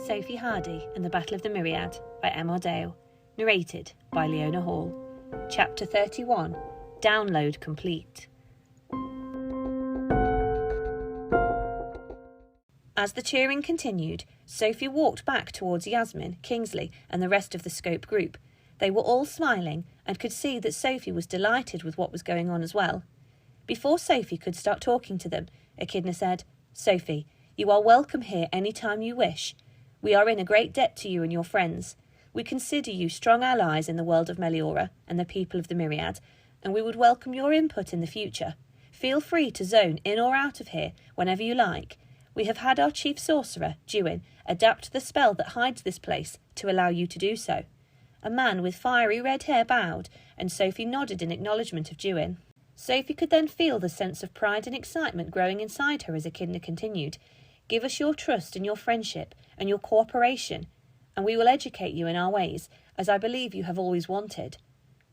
Sophie Hardy and the Battle of the Myriad by Emma Dale. Narrated by Leona Hall. Chapter 31. Download complete. As the cheering continued, Sophie walked back towards Yasmin, Kingsley and the rest of the Scope group. They were all smiling and could see that Sophie was delighted with what was going on as well. Before Sophie could start talking to them, Echidna said, "Sophie, you are welcome here any time you wish. We are in a great debt to you and your friends. We consider you strong allies in the world of Meliora and the people of the Myriad, and we would welcome your input in the future. Feel free to zone in or out of here whenever you like. We have had our chief sorcerer, Duin, adapt the spell that hides this place to allow you to do so." A man with fiery red hair bowed, and Sophie nodded in acknowledgement of Duin. Sophie could then feel the sense of pride and excitement growing inside her as Echidna continued. "Give us your trust and your friendship and your cooperation, and we will educate you in our ways, as I believe you have always wanted."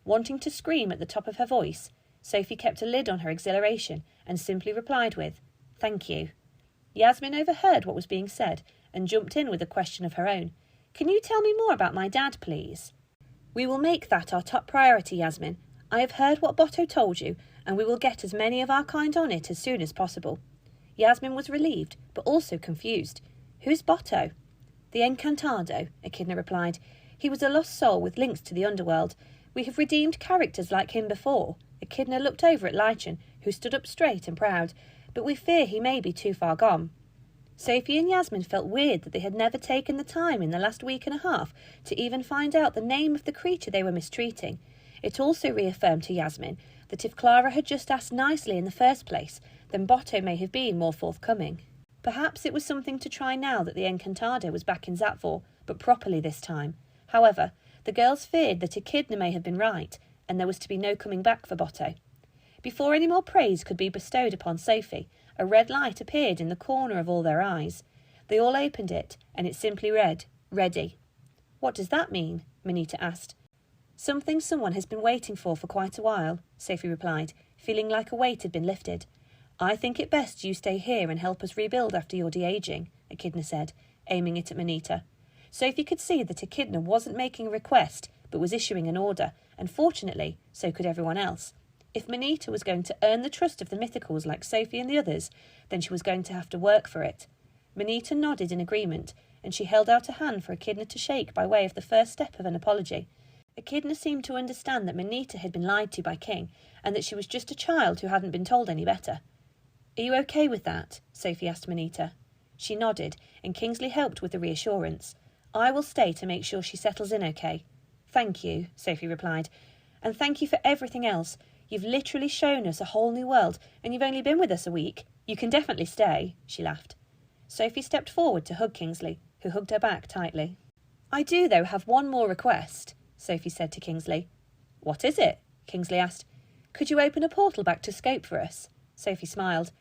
Wanting to scream at the top of her voice, Sophie kept a lid on her exhilaration and simply replied with, "Thank you." Yasmin overheard what was being said and jumped in with a question of her own. "Can you tell me more about my dad, please?" "We will make that our top priority, Yasmin. I have heard what Botto told you, and we will get as many of our kind on it as soon as possible." Yasmin was relieved, but also confused. "Who's Botto?" "The Encantado," Echidna replied. "He was a lost soul with links to the underworld. We have redeemed characters like him before." Echidna looked over at Lichen, who stood up straight and proud, "but we fear he may be too far gone." Sophie and Yasmin felt weird that they had never taken the time in the last week and a half to even find out the name of the creature they were mistreating. It also reaffirmed to Yasmin that if Clara had just asked nicely in the first place, then Botto may have been more forthcoming. Perhaps it was something to try now that the Encantado was back in Zatvor, but properly this time. However, the girls feared that Echidna may have been right, and there was to be no coming back for Botto. Before any more praise could be bestowed upon Sophie, a red light appeared in the corner of all their eyes. They all opened it, and it simply read, "Ready." "What does that mean?" Manita asked. "Something someone has been waiting for quite a while," Sophie replied, feeling like a weight had been lifted. "I think it best you stay here and help us rebuild after your de-aging," Echidna said, aiming it at Manita. Sophie could see that Echidna wasn't making a request, but was issuing an order, and fortunately, so could everyone else. If Manita was going to earn the trust of the Mythicals like Sophie and the others, then she was going to have to work for it. Manita nodded in agreement, and she held out a hand for Echidna to shake by way of the first step of an apology. Echidna seemed to understand that Manita had been lied to by King, and that she was just a child who hadn't been told any better. "Are you okay with that?" Sophie asked Manita. She nodded, and Kingsley helped with the reassurance. "I will stay to make sure she settles in okay." "Thank you," Sophie replied. "And thank you for everything else. You've literally shown us a whole new world, and you've only been with us a week. You can definitely stay," she laughed. Sophie stepped forward to hug Kingsley, who hugged her back tightly. "I do, though, have one more request," Sophie said to Kingsley. "What is it?" Kingsley asked. "Could you open a portal back to Scope for us?" Sophie smiled.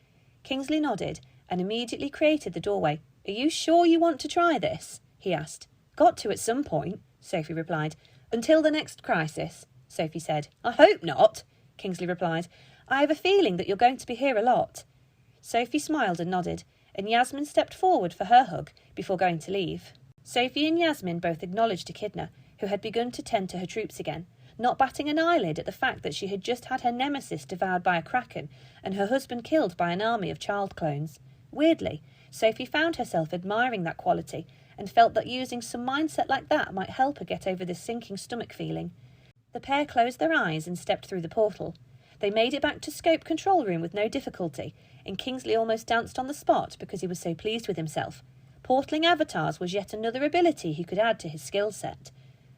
Kingsley nodded and immediately created the doorway. "Are you sure you want to try this?" he asked. "Got to at some point," Sophie replied. "Until the next crisis," Sophie said. "I hope not," Kingsley replied. "I have a feeling that you're going to be here a lot." Sophie smiled and nodded, and Yasmin stepped forward for her hug before going to leave. Sophie and Yasmin both acknowledged Echidna, who had begun to tend to her troops again, not batting an eyelid at the fact that she had just had her nemesis devoured by a kraken and her husband killed by an army of child clones. Weirdly, Sophie found herself admiring that quality and felt that using some mindset like that might help her get over this sinking stomach feeling. The pair closed their eyes and stepped through the portal. They made it back to Scope control room with no difficulty, and Kingsley almost danced on the spot because he was so pleased with himself. Portling avatars was yet another ability he could add to his skill set.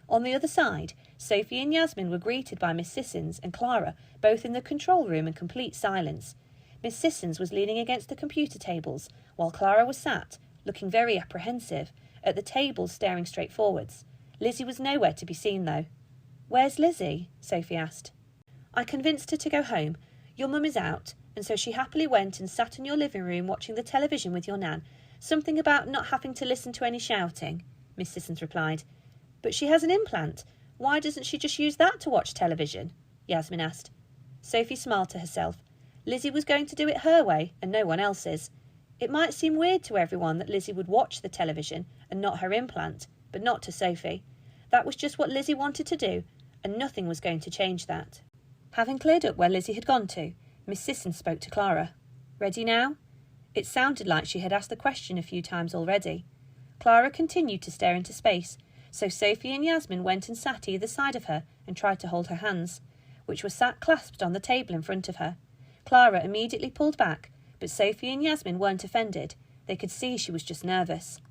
On the other side, Sophie and Yasmin were greeted by Miss Sissons and Clara, both in the control room in complete silence. Miss Sissons was leaning against the computer tables, while Clara was sat, looking very apprehensive, at the tables staring straight forwards. Lizzie was nowhere to be seen, though. "Where's Lizzie?" Sophie asked. "I convinced her to go home. Your mum is out, and so she happily went and sat in your living room watching the television with your nan. Something about not having to listen to any shouting," Miss Sissons replied. "But she has an implant. Why doesn't she just use that to watch television?" Yasmin asked. Sophie smiled to herself. Lizzie was going to do it her way, and no one else's. It might seem weird to everyone that Lizzie would watch the television and not her implant, but not to Sophie. That was just what Lizzie wanted to do, and nothing was going to change that. Having cleared up where Lizzie had gone to, Miss Sisson spoke to Clara. Ready now? It sounded like she had asked the question a few times already. Clara continued to stare into space, so Sophie and Yasmin went and sat either side of her and tried to hold her hands, which were sat clasped on the table in front of her. Clara immediately pulled back, but Sophie and Yasmin weren't offended. They could see she was just nervous.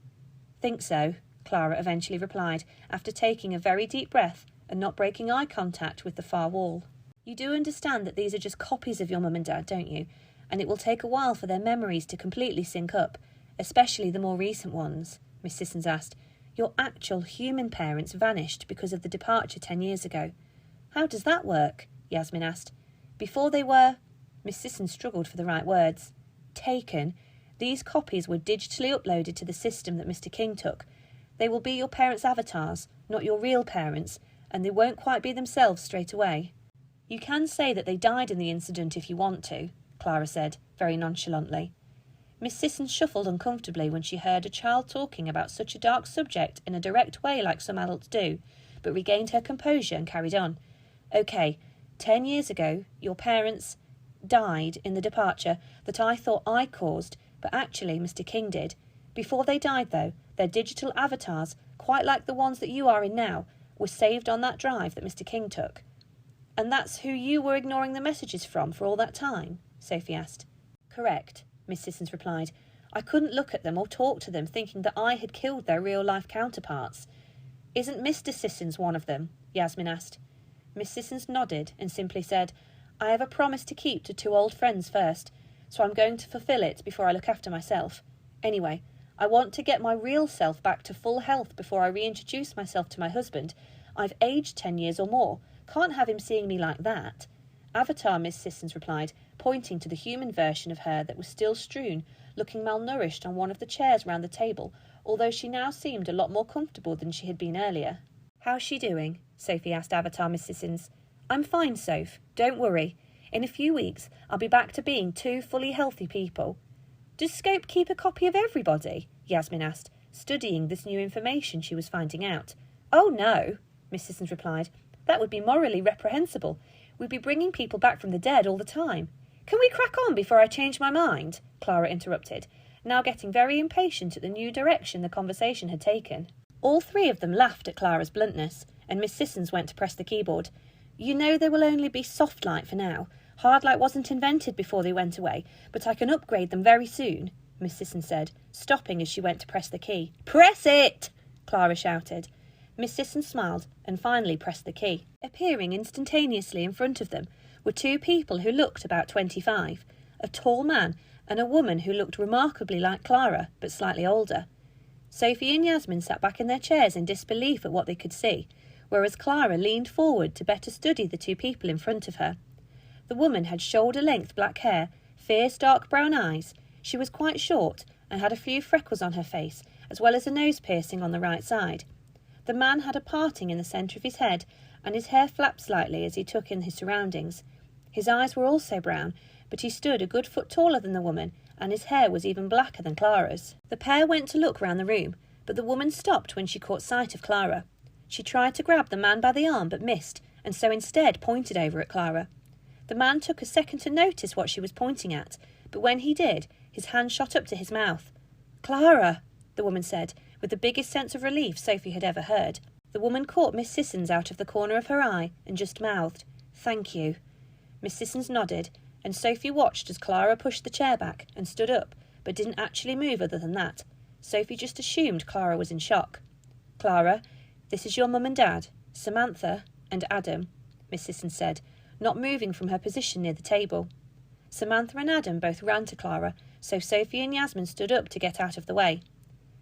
Think so, Clara eventually replied, after taking a very deep breath and not breaking eye contact with the far wall. You do understand that these are just copies of your mum and dad, don't you? And it will take a while for their memories to completely sync up, especially the more recent ones, Miss Sissons asked. Your actual human parents vanished because of the departure 10 years ago. How does that work? Yasmin asked. Before they were... Miss Sisson struggled for the right words. Taken. These copies were digitally uploaded to the system that Mr. King took. They will be your parents' avatars, not your real parents, and they won't quite be themselves straight away. You can say that they died in the incident if you want to, Clara said, very nonchalantly. Miss Sisson shuffled uncomfortably when she heard a child talking about such a dark subject in a direct way like some adults do, but regained her composure and carried on. OK, 10 years ago, your parents died in the departure that I thought I caused, but actually Mr. King did. Before they died, though, their digital avatars, quite like the ones that you are in now, were saved on that drive that Mr. King took. And that's who you were ignoring the messages from for all that time? Sophie asked. Correct, Miss Sissons replied. I couldn't look at them or talk to them thinking that I had killed their real-life counterparts. Isn't Mr. Sissons one of them? Yasmin asked. Miss Sissons nodded and simply said, I have a promise to keep to 2 old friends first, so I'm going to fulfil it before I look after myself. Anyway, I want to get my real self back to full health before I reintroduce myself to my husband. I've aged 10 years or more. Can't have him seeing me like that. Avatar, Miss Sissons replied, pointing to the human version of her that was still strewn, looking malnourished on one of the chairs round the table, although she now seemed a lot more comfortable than she had been earlier. How's she doing? Sophie asked Avatar, Miss Sissons. I'm fine, Soph. Don't worry. In a few weeks, I'll be back to being 2 fully healthy people. Does Scope keep a copy of everybody? Yasmin asked, studying this new information she was finding out. Oh, no, Miss Sissons replied. That would be morally reprehensible. We'd be bringing people back from the dead all the time. Can we crack on before I change my mind? Clara interrupted, now getting very impatient at the new direction the conversation had taken. All 3 of them laughed at Clara's bluntness, and Miss Sissons went to press the keyboard. You know they will only be soft light for now. Hard light wasn't invented before they went away, but I can upgrade them very soon, Miss Sisson said, stopping as she went to press the key. Press it! Clara shouted. Miss Sisson smiled and finally pressed the key. Appearing instantaneously in front of them were 2 people who looked about 25, a tall man and a woman who looked remarkably like Clara, but slightly older. Sophie and Yasmin sat back in their chairs in disbelief at what they could see, whereas Clara leaned forward to better study the 2 people in front of her. The woman had shoulder-length black hair, fierce dark brown eyes. She was quite short and had a few freckles on her face, as well as a nose piercing on the right side. The man had a parting in the centre of his head, and his hair flapped slightly as he took in his surroundings. His eyes were also brown, but he stood a good foot taller than the woman, and his hair was even blacker than Clara's. The pair went to look round the room, but the woman stopped when she caught sight of Clara. She tried to grab the man by the arm but missed, and so instead pointed over at Clara. The man took a second to notice what she was pointing at, but when he did, his hand shot up to his mouth. Clara, the woman said, with the biggest sense of relief Sophie had ever heard. The woman caught Miss Sissons out of the corner of her eye and just mouthed, Thank you. Miss Sissons nodded, and Sophie watched as Clara pushed the chair back and stood up, but didn't actually move other than that. Sophie just assumed Clara was in shock. Clara, this is your mum and dad, Samantha and Adam, Miss Sissons said, not moving from her position near the table. Samantha and Adam both ran to Clara, so Sophie and Yasmin stood up to get out of the way.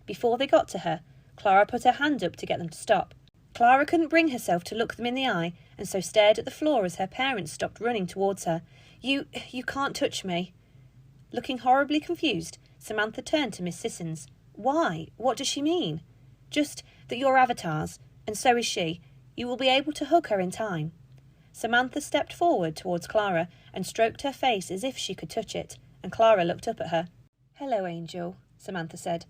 Before they got to her, Clara put her hand up to get them to stop. Clara couldn't bring herself to look them in the eye, and so stared at the floor as her parents stopped running towards her. You can't touch me. Looking horribly confused, Samantha turned to Miss Sissons. Why? What does she mean? Just that you're avatars, and so is she. You will be able to hug her in time. Samantha stepped forward towards Clara and stroked her face as if she could touch it, and Clara looked up at her. "Hello, Angel," Samantha said.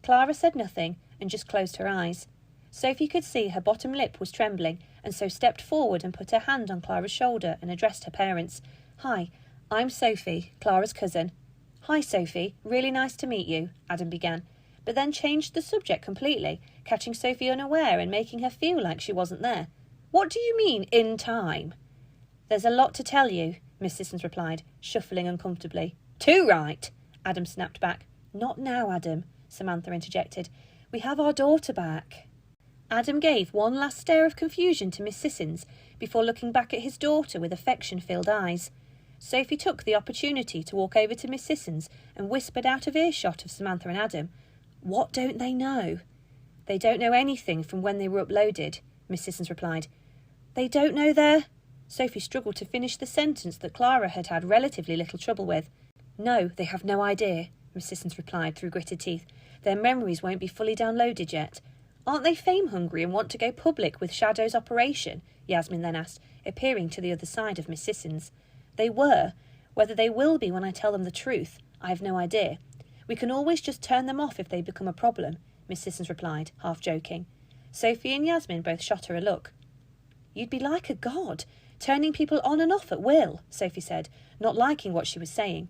Clara said nothing and just closed her eyes. Sophie could see her bottom lip was trembling, and so stepped forward and put her hand on Clara's shoulder and addressed her parents. "Hi, I'm Sophie, Clara's cousin." "Hi, Sophie. Really nice to meet you," Adam began, but then changed the subject completely, catching Sophie unaware and making her feel like she wasn't there. "What do you mean, in time?" "There's a lot to tell you," Miss Sissons replied, shuffling uncomfortably. "Too right," Adam snapped back. "Not now, Adam," Samantha interjected. "We have our daughter back." Adam gave one last stare of confusion to Miss Sissons before looking back at his daughter with affection-filled eyes. Sophie took the opportunity to walk over to Miss Sissons and whispered out of earshot of Samantha and Adam, "What don't they know?" "They don't know anything from when they were uploaded," Miss Sissons replied. "They don't know their—" Sophie struggled to finish the sentence that Clara had had relatively little trouble with. "No, they have no idea," Miss Sissons replied through gritted teeth. "Their memories won't be fully downloaded yet." "Aren't they fame-hungry and want to go public with Shadow's operation?" Yasmin then asked, appearing to the other side of Miss Sissons. "They were. Whether they will be when I tell them the truth, I have no idea. We can always just turn them off if they become a problem," Miss Sissons replied, half joking. Sophie and Yasmin both shot her a look. "You'd be like a god, turning people on and off at will," Sophie said, not liking what she was saying.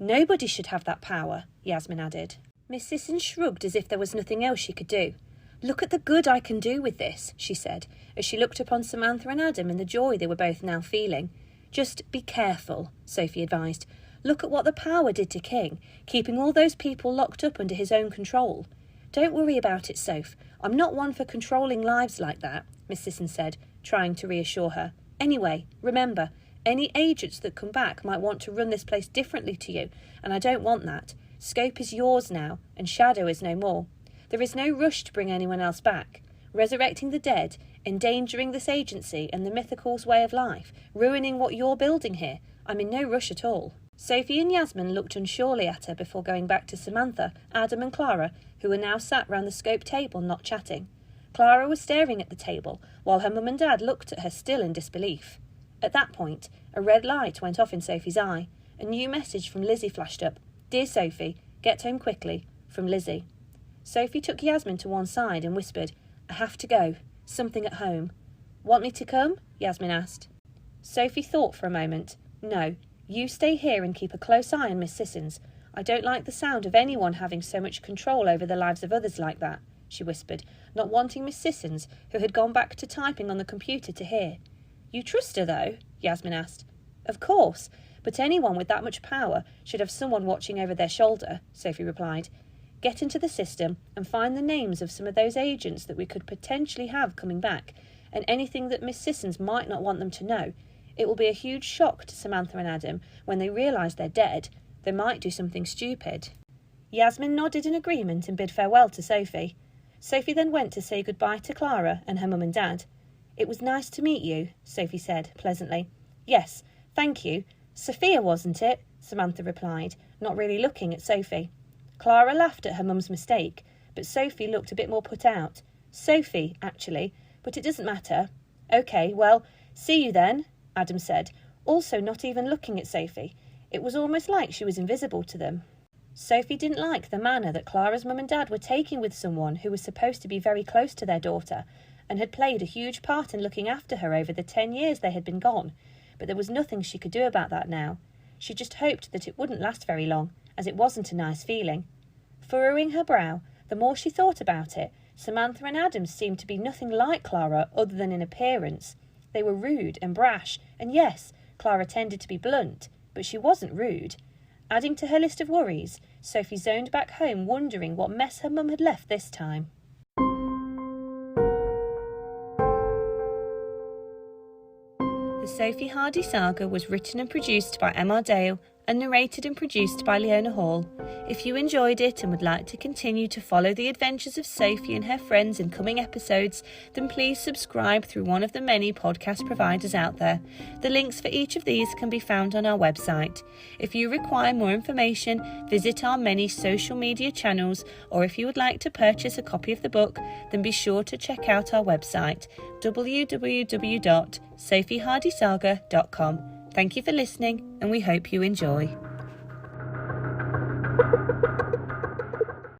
"Nobody should have that power," Yasmin added. Miss Sissons shrugged as if there was nothing else she could do. "Look at the good I can do with this," she said, as she looked upon Samantha and Adam in the joy they were both now feeling. "Just be careful," Sophie advised. "Look at what the power did to King, keeping all those people locked up under his own control." "Don't worry about it, Soph. I'm not one for controlling lives like that," Miss Sissons said, trying to reassure her. "Anyway, remember, any agents that come back might want to run this place differently to you, and I don't want that. Scope is yours now, and Shadow is no more. There is no rush to bring anyone else back. Resurrecting the dead, endangering this agency and the Mythical's way of life, ruining what you're building here. I'm in no rush at all." Sophie and Yasmin looked unsurely at her before going back to Samantha, Adam and Clara, who were now sat round the scope table not chatting. Clara was staring at the table, while her mum and dad looked at her still in disbelief. At that point, a red light went off in Sophie's eye. A new message from Lizzie flashed up. "Dear Sophie, get home quickly," from Lizzie. Sophie took Yasmin to one side and whispered, "I have to go. Something at home." "Want me to come?" Yasmin asked. Sophie thought for a moment. "No, you stay here and keep a close eye on Miss Sissons. I don't like the sound of anyone having so much control over the lives of others like that," she whispered, not wanting Miss Sissons, who had gone back to typing on the computer, to hear. "You trust her, though?" Yasmin asked. "Of course, but anyone with that much power should have someone watching over their shoulder," Sophie replied. "Get into the system and find the names of some of those agents that we could potentially have coming back, and anything that Miss Sissons might not want them to know. It will be a huge shock to Samantha and Adam when they realise they're dead. They might do something stupid." Yasmin nodded in agreement and bid farewell to Sophie. Sophie then went to say goodbye to Clara and her mum and dad. "It was nice to meet you," Sophie said pleasantly. "Yes, thank you. Sophia, wasn't it?" Samantha replied, not really looking at Sophie. Clara laughed at her mum's mistake, but Sophie looked a bit more put out. "Sophie, actually, but it doesn't matter." "OK, well, see you then," Adam said, also not even looking at Sophie. It was almost like she was invisible to them. Sophie didn't like the manner that Clara's mum and dad were taking with someone who was supposed to be very close to their daughter and had played a huge part in looking after her over the 10 years they had been gone, but there was nothing she could do about that now. She just hoped that it wouldn't last very long, as it wasn't a nice feeling. Furrowing her brow, the more she thought about it, Samantha and Adam seemed to be nothing like Clara other than in appearance. They were rude and brash, and yes, Clara tended to be blunt, but she wasn't rude. Adding to her list of worries, Sophie zoned back home wondering what mess her mum had left this time. The Sophie Hardy saga was written and produced by M.R. Dale and narrated and produced by Leona Hall. If you enjoyed it and would like to continue to follow the adventures of Sophie and her friends in coming episodes, then please subscribe through one of the many podcast providers out there. The links for each of these can be found on our website. If you require more information, visit our many social media channels, or if you would like to purchase a copy of the book, then be sure to check out our website, www.sophiehardysaga.com. Thank you for listening, and we hope you enjoy.